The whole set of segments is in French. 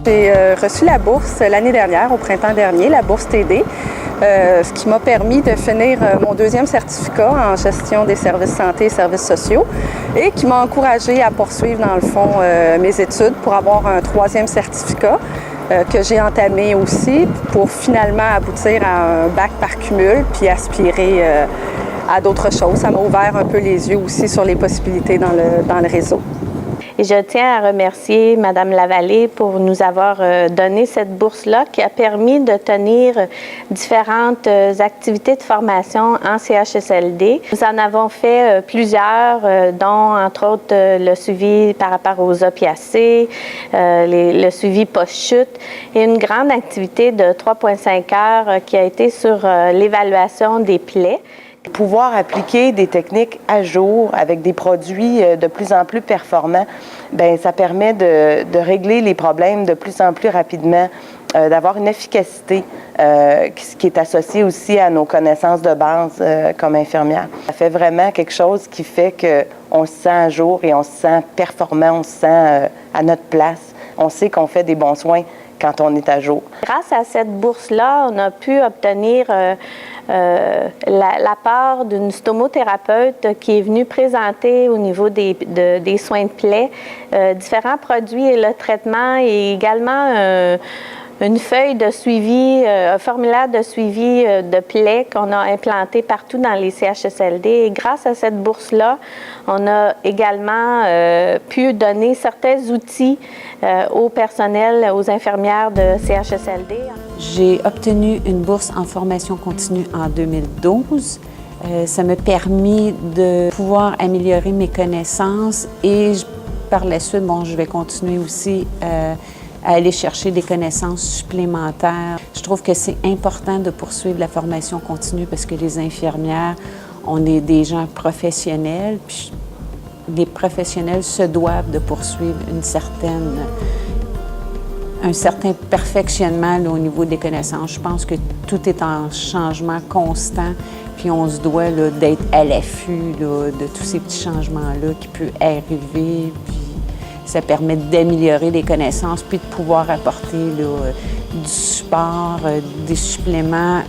J'ai reçu la bourse l'année dernière, au printemps dernier, la bourse TD, ce qui m'a permis de finir mon deuxième certificat en gestion des services santé et services sociaux et qui m'a encouragée à poursuivre, dans le fond, mes études pour avoir un troisième certificat que j'ai entamé aussi pour finalement aboutir à un bac par cumul puis aspirer à d'autres choses. Ça m'a ouvert un peu les yeux aussi sur les possibilités dans le réseau. Et je tiens à remercier Mme Lavallée pour nous avoir donné cette bourse-là qui a permis de tenir différentes activités de formation en CHSLD. Nous en avons fait plusieurs, dont entre autres le suivi par rapport aux opiacés, le suivi post-chute et une grande activité de 3,5 heures qui a été sur l'évaluation des plaies. Pouvoir appliquer des techniques à jour avec des produits de plus en plus performants, bien, ça permet de régler les problèmes de plus en plus rapidement, d'avoir une efficacité qui est associée aussi à nos connaissances de base comme infirmière. Ça fait vraiment quelque chose qui fait qu'on se sent à jour et on se sent performant, on se sent à notre place. On sait qu'on fait des bons soins quand on est à jour. Grâce à cette bourse-là, on a pu obtenir la part d'une stomothérapeute qui est venue présenter au niveau des soins de plaie différents produits et le traitement et également une feuille de suivi, un formulaire de suivi de plaies qu'on a implanté partout dans les CHSLD. Et grâce à cette bourse-là, on a également pu donner certains outils au personnel, aux infirmières de CHSLD. J'ai obtenu une bourse en formation continue en 2012. Ça m'a permis de pouvoir améliorer mes connaissances et par la suite, je vais continuer aussi à aller chercher des connaissances supplémentaires. Je trouve que c'est important de poursuivre la formation continue parce que les infirmières, on est des gens professionnels, puis les professionnels se doivent de poursuivre un certain perfectionnement là, au niveau des connaissances. Je pense que tout est en changement constant, puis on se doit d'être à l'affût de tous ces petits changements-là qui peuvent arriver. Puis ça permet d'améliorer les connaissances, puis de pouvoir apporter du support, des suppléments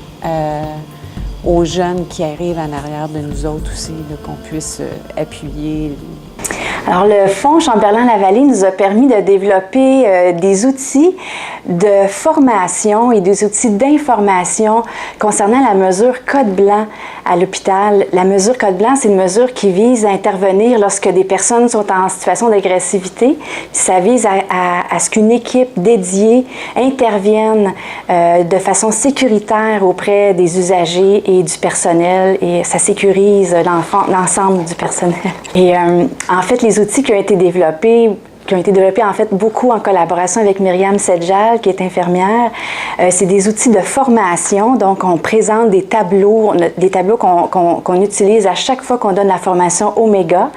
aux jeunes qui arrivent en arrière de nous autres aussi, qu'on puisse appuyer. Alors, le Fonds Chamberlain-Lavallée nous a permis de développer des outils de formation et des outils d'information concernant la mesure code blanc à l'hôpital. La mesure code blanc, c'est une mesure qui vise à intervenir lorsque des personnes sont en situation d'agressivité. Ça vise à ce qu'une équipe dédiée intervienne de façon sécuritaire auprès des usagers et du personnel et ça sécurise l'ensemble du personnel. Et en fait, les outils qui ont été développés en fait beaucoup en collaboration avec Myriam Sedjal, qui est infirmière. C'est des outils de formation, donc on présente des tableaux qu'on utilise à chaque fois qu'on donne la formation Oméga.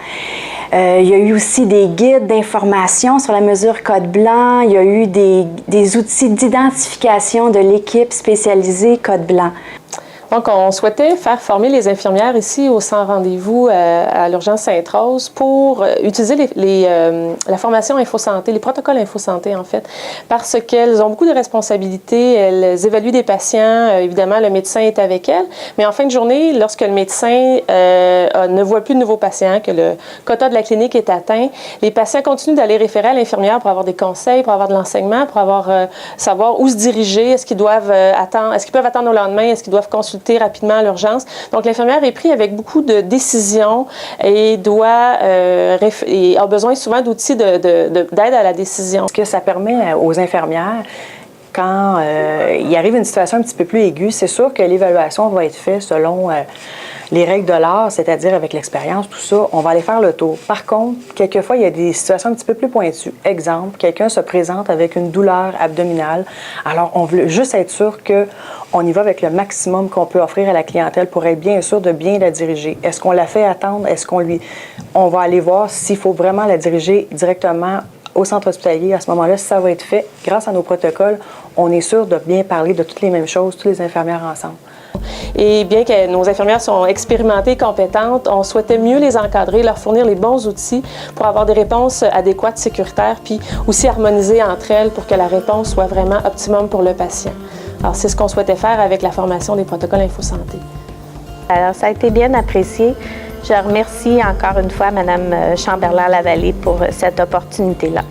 Il y a eu aussi des guides d'information sur la mesure code blanc. Il y a eu des outils d'identification de l'équipe spécialisée code blanc. Donc, on souhaitait faire former les infirmières ici au Centre Rendez-vous à l'Urgence Sainte-Rose pour utiliser la formation InfoSanté, les protocoles InfoSanté, en fait, parce qu'elles ont beaucoup de responsabilités. Elles évaluent des patients. Évidemment, le médecin est avec elles. Mais en fin de journée, lorsque le médecin ne voit plus de nouveaux patients, que le quota de la clinique est atteint, les patients continuent d'aller référer à l'infirmière pour avoir des conseils, pour avoir de l'enseignement, pour savoir où se diriger. Est-ce qu'ils doivent attendre, est-ce qu'ils peuvent attendre au lendemain? Est-ce qu'ils doivent consulter rapidement à l'urgence. Donc, l'infirmière est prise avec beaucoup de décisions et a besoin souvent d'outils d'aide à la décision. Ce que ça permet aux infirmières, quand il arrive une situation un petit peu plus aiguë, c'est sûr que l'évaluation va être faite selon les règles de l'art, c'est-à-dire avec l'expérience, tout ça, on va aller faire le tour. Par contre, quelquefois, il y a des situations un petit peu plus pointues. Exemple, quelqu'un se présente avec une douleur abdominale. Alors, on veut juste être sûr qu'on y va avec le maximum qu'on peut offrir à la clientèle pour être bien sûr de bien la diriger. Est-ce qu'on la fait attendre? Est-ce on va aller voir s'il faut vraiment la diriger directement au centre hospitalier? À ce moment-là, si ça va être fait, grâce à nos protocoles, on est sûr de bien parler de toutes les mêmes choses, toutes les infirmières ensemble. Et bien que nos infirmières sont expérimentées, compétentes, on souhaitait mieux les encadrer, leur fournir les bons outils pour avoir des réponses adéquates, sécuritaires, puis aussi harmoniser entre elles pour que la réponse soit vraiment optimum pour le patient. Alors, c'est ce qu'on souhaitait faire avec la formation des protocoles InfoSanté. Alors, ça a été bien apprécié. Je remercie encore une fois Mme Chamberlain-Lavallée pour cette opportunité-là.